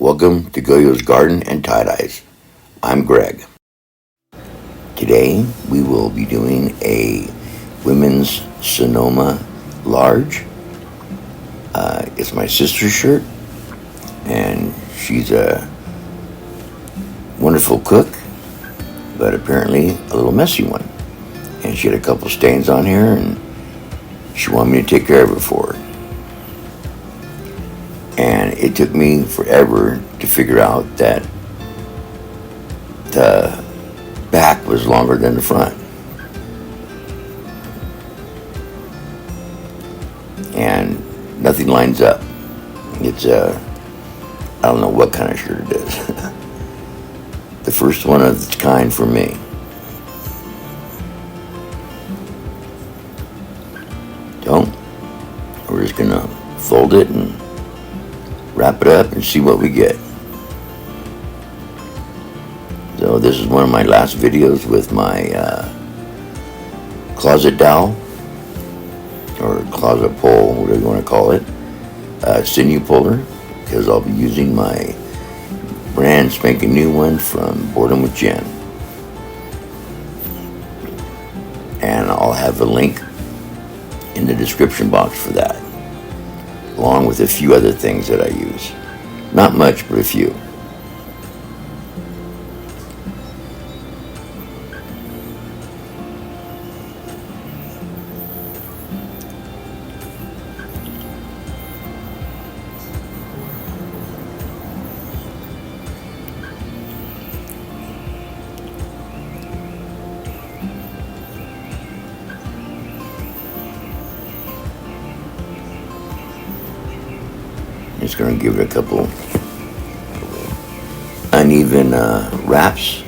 Welcome to Goyo's Garden and Tie-Dyes. I'm Greg. Today we will be doing a women's Sonoma large. It's my sister's shirt, and she's a wonderful cook, but apparently a little messy one. And she had a couple stains on here, and she wanted me to take care of it for her. And it took me forever to figure out that the back was longer than the front. And nothing lines up. It's I don't know what kind of shirt it is. The first one of its kind for me. So, we're just gonna fold it and wrap it up and see what we get. So this is one of my last videos with my closet dowel, or closet pole, whatever you want to call it, sinew puller, because I'll be using my brand spanking new one from Boredom with Jen. And I'll have a link in the description box for that, along with a few other things that I use. Not much, but a few. Just going to give it a couple uneven wraps.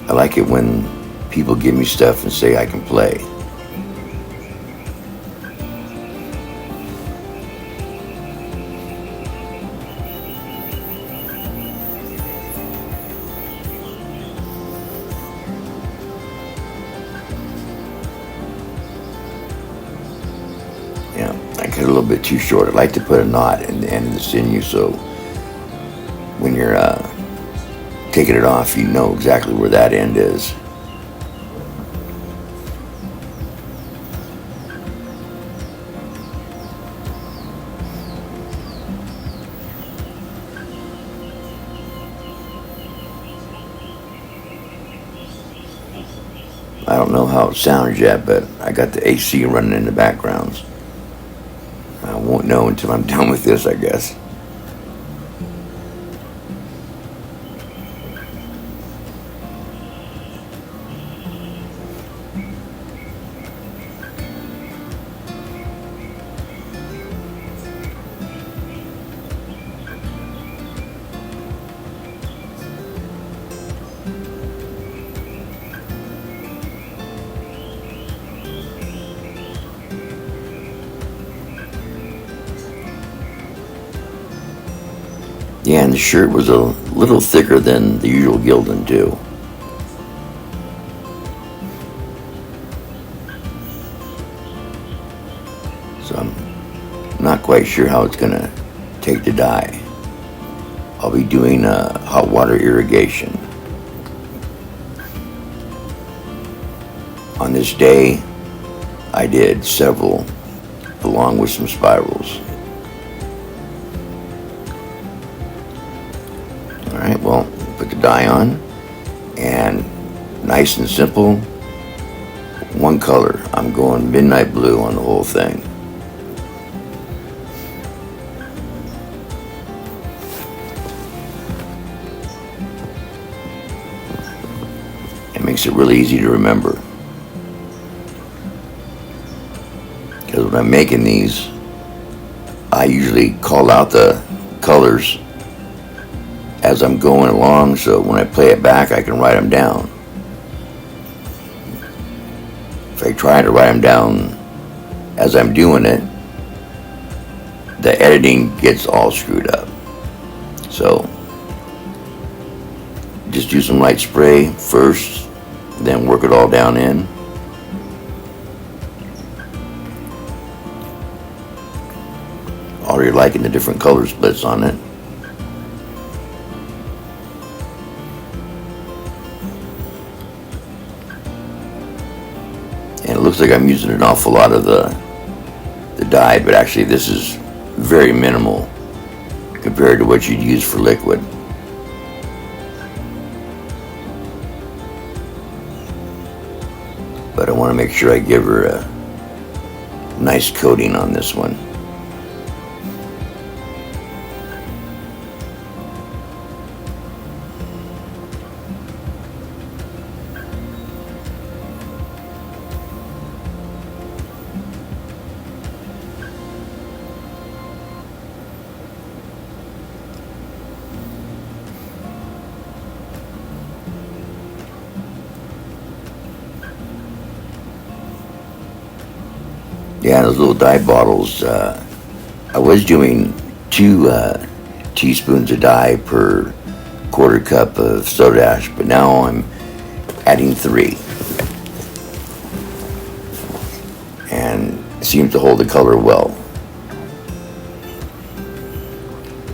I like it when people give me stuff and say I can play. Yeah, I cut it a little bit too short. I like to put a knot in the end of the sinew, so when you're taking it off, you know exactly where that end is. I don't know how it sounds yet, but I got the AC running in the background. I won't know until I'm done with this, I guess. Yeah, and the shirt was a little thicker than the usual Gildan too. So I'm not quite sure how it's gonna take to dye. I'll be doing hot water irrigation. On this day, I did several, along with some spirals. Alright, well, put the dye on, and nice and simple, one color. I'm going midnight blue on the whole thing. It makes it really easy to remember. Because when I'm making these, I usually call out the colors as I'm going along, so when I play it back, I can write them down. If I try to write them down as I'm doing it, the editing gets all screwed up. So just do some light spray first, then work it all down in. Already liking the different color splits on it. And it looks like I'm using an awful lot of the dye, but actually this is very minimal compared to what you'd use for liquid. But I want to make sure I give her a nice coating on this one. Yeah, those little dye bottles. I was doing 2 teaspoons of dye per quarter cup of soda ash, but now I'm adding 3. And it seems to hold the color well.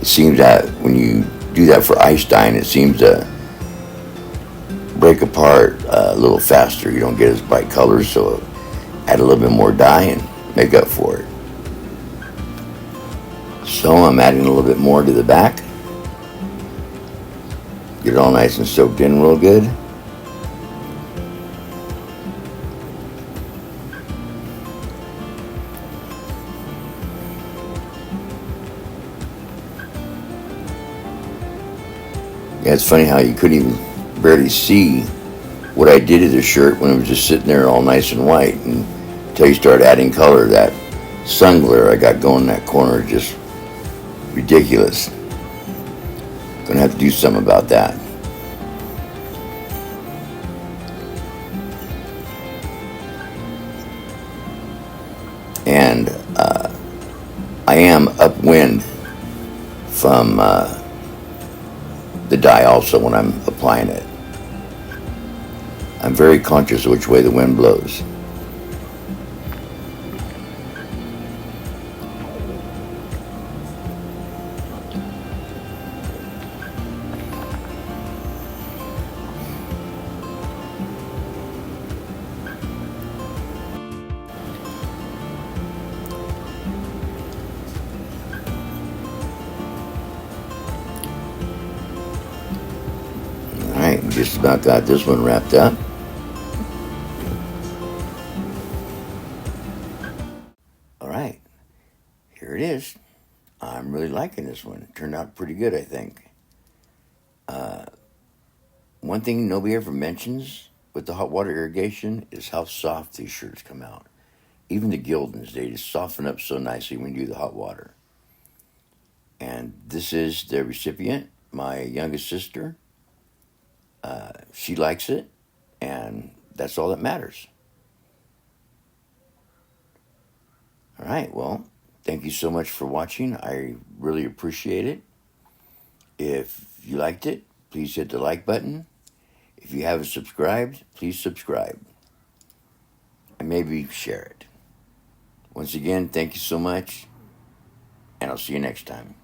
It seems that when you do that for ice dyeing, it seems to break apart a little faster. You don't get as bright colors, so add a little bit more dye and make up for it. So I'm adding a little bit more to the back. Get it all nice and soaked in real good. Yeah, it's funny how you couldn't even barely see what I did to the shirt when it was just sitting there all nice and white. And until you start adding color, that sun glare I got going in that corner is just ridiculous. Gonna have to do something about that. And I am upwind from the dye also when I'm applying it. I'm very conscious of which way the wind blows. Alright, we just about got this one wrapped up. Alright, here it is. I'm really liking this one. It turned out pretty good, I think. One thing nobody ever mentions with the hot water irrigation is how soft these shirts come out. Even the Gildans, they just soften up so nicely when you do the hot water. And this is the recipient, my youngest sister. She likes it, and that's all that matters. All right, well, thank you so much for watching. I really appreciate it. If you liked it, please hit the like button. If you haven't subscribed, please subscribe. And maybe share it. Once again, thank you so much, and I'll see you next time.